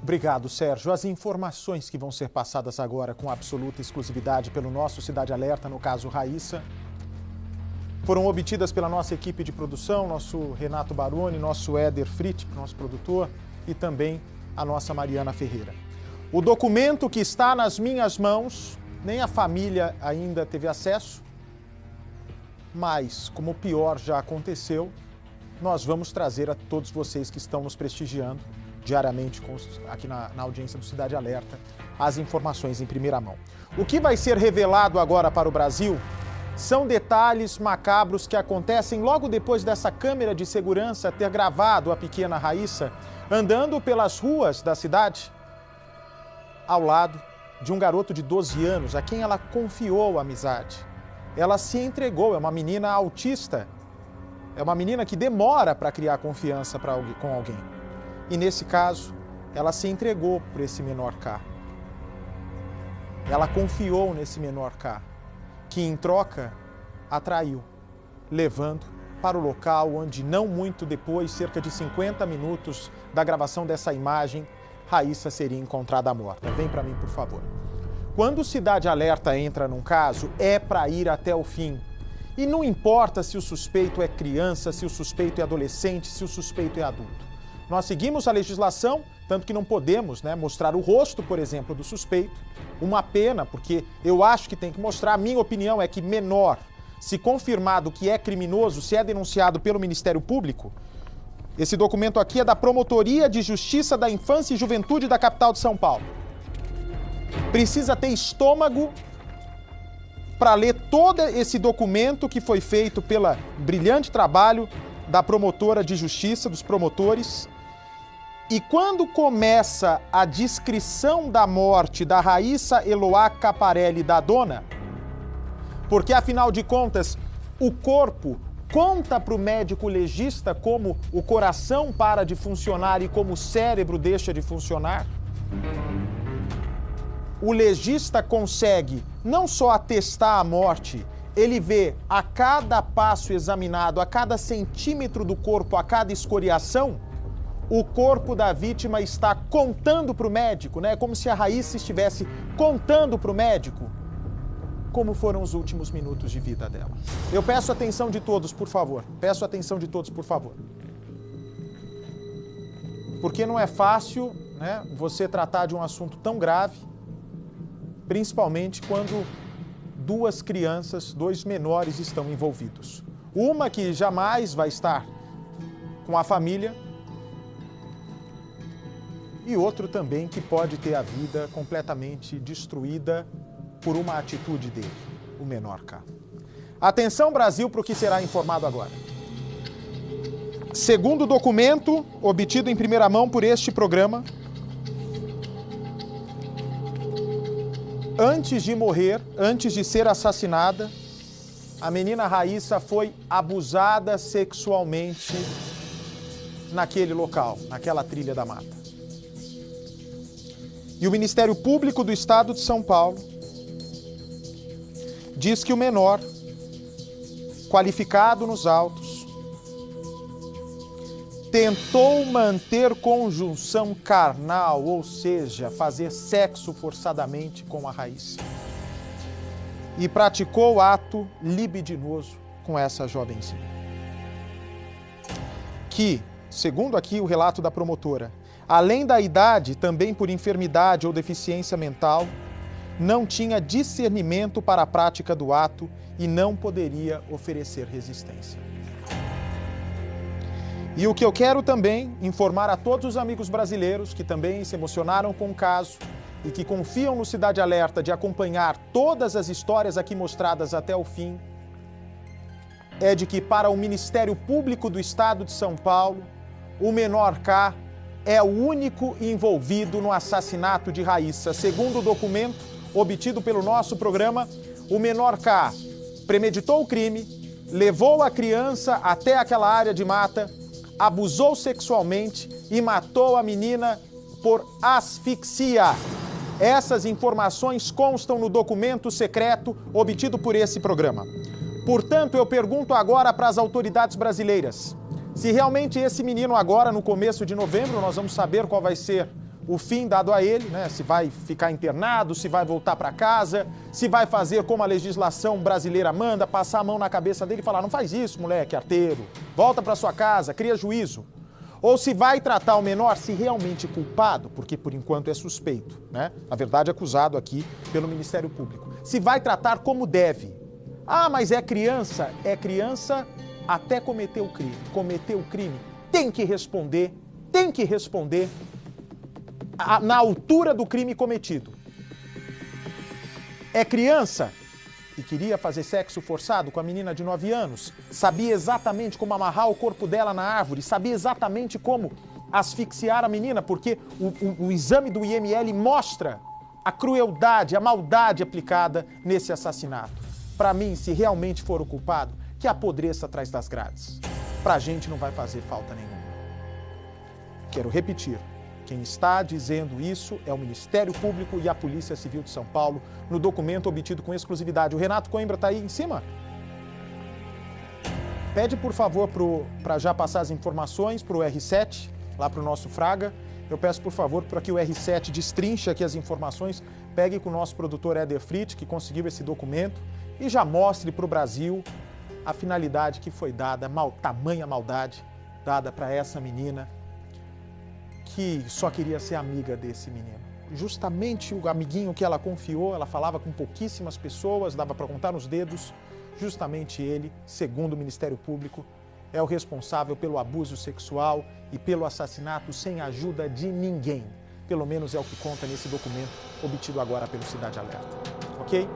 Obrigado, Sérgio. As informações que vão ser passadas agora com absoluta exclusividade pelo nosso Cidade Alerta, no caso Raíssa, foram obtidas pela nossa equipe de produção, nosso Renato Baroni, nosso Éder Fritz, nosso produtor, e também a nossa Mariana Ferreira. O documento que está nas minhas mãos, nem a família ainda teve acesso, mas, como o pior já aconteceu, nós vamos trazer a todos vocês que estão nos prestigiando diariamente aqui na audiência do Cidade Alerta as informações em primeira mão. O que vai ser revelado agora para o Brasil são detalhes macabros que acontecem logo depois dessa câmera de segurança ter gravado a pequena Raíssa andando pelas ruas da cidade ao lado de um garoto de 12 anos a quem ela confiou a amizade. Ela se entregou, é uma menina autista, é uma menina que demora para criar confiança com alguém. E nesse caso, ela se entregou por esse menor K. Ela confiou nesse menor K, que em troca atraiu, levando para o local onde não muito depois, cerca de 50 minutos da gravação dessa imagem, Raíssa seria encontrada morta. Vem para mim, por favor. Quando o Cidade Alerta entra num caso, é para ir até o fim. E não importa se o suspeito é criança, se o suspeito é adolescente, se o suspeito é adulto. Nós seguimos a legislação, tanto que não podemos, mostrar o rosto, por exemplo, do suspeito. Uma pena, porque eu acho que tem que mostrar. A minha opinião é que menor, se confirmado que é criminoso, se é denunciado pelo Ministério Público, esse documento aqui é da Promotoria de Justiça da Infância e Juventude da capital de São Paulo. Precisa ter estômago para ler todo esse documento que foi feito pelo brilhante trabalho da promotora de justiça, dos promotores. E quando começa a descrição da morte da Raíssa Eloá Caparelli, da dona, porque afinal de contas o corpo conta para o médico legista como o coração para de funcionar e como o cérebro deixa de funcionar, o legista consegue não só atestar a morte, ele vê a cada passo examinado, a cada centímetro do corpo, a cada escoriação, o corpo da vítima está contando para o médico, como se a Raíssa estivesse contando para o médico como foram os últimos minutos de vida dela. Eu peço a atenção de todos, por favor. Peço a atenção de todos, por favor. Porque não é fácil, você tratar de um assunto tão grave, principalmente quando duas crianças, dois menores estão envolvidos. Uma que jamais vai estar com a família e outro também que pode ter a vida completamente destruída por uma atitude dele, o menor K. Atenção, Brasil, para o que será informado agora. Segundo o documento obtido em primeira mão por este programa, antes de morrer, antes de ser assassinada, a menina Raíssa foi abusada sexualmente naquele local, naquela trilha da mata. E o Ministério Público do Estado de São Paulo diz que o menor, qualificado nos autos, tentou manter conjunção carnal, ou seja, fazer sexo forçadamente com a Raíssa. E praticou ato libidinoso com essa jovenzinha. Que, segundo aqui o relato da promotora, além da idade, também por enfermidade ou deficiência mental, não tinha discernimento para a prática do ato e não poderia oferecer resistência. E o que eu quero também informar a todos os amigos brasileiros que também se emocionaram com o caso e que confiam no Cidade Alerta de acompanhar todas as histórias aqui mostradas até o fim, é de que para o Ministério Público do Estado de São Paulo, o menor K é o único envolvido no assassinato de Raíssa. Segundo o documento obtido pelo nosso programa, o menor K premeditou o crime, levou a criança até aquela área de mata, abusou sexualmente e matou a menina por asfixia. Essas informações constam no documento secreto obtido por esse programa. Portanto, eu pergunto agora para as autoridades brasileiras, se realmente esse menino agora, no começo de novembro, nós vamos saber qual vai ser o fim dado a ele, né? Se vai ficar internado, se vai voltar para casa, se vai fazer como a legislação brasileira manda, passar a mão na cabeça dele e falar: não faz isso, moleque, arteiro, volta para sua casa, cria juízo. Ou se vai tratar o menor, se realmente culpado, porque por enquanto é suspeito, né? Na verdade, acusado aqui pelo Ministério Público. Se vai tratar como deve. Ah, mas é criança até cometer o crime. Cometer o crime, tem que responder na altura do crime cometido. É criança e queria fazer sexo forçado com a menina de 9 anos, sabia exatamente como amarrar o corpo dela na árvore, sabia exatamente como asfixiar a menina, porque o exame do IML mostra a crueldade, a maldade aplicada nesse assassinato. Para mim, se realmente for o culpado, que apodreça atrás das grades. Pra gente não vai fazer falta nenhuma. Quero repetir. Quem está dizendo isso é o Ministério Público e a Polícia Civil de São Paulo, no documento obtido com exclusividade. O Renato Coimbra está aí em cima? Pede, por favor, para já passar as informações para o R7, lá para o nosso Fraga. Eu peço, por favor, para que o R7 destrinche aqui as informações, pegue com o nosso produtor Éder Fritz, que conseguiu esse documento, e já mostre para o Brasil a finalidade que foi dada, tamanha maldade dada para essa menina, que só queria ser amiga desse menino. Justamente o amiguinho que ela confiou, ela falava com pouquíssimas pessoas, dava para contar nos dedos, justamente ele, segundo o Ministério Público, é o responsável pelo abuso sexual e pelo assassinato sem ajuda de ninguém. Pelo menos é o que conta nesse documento obtido agora pelo Cidade Alerta. Ok?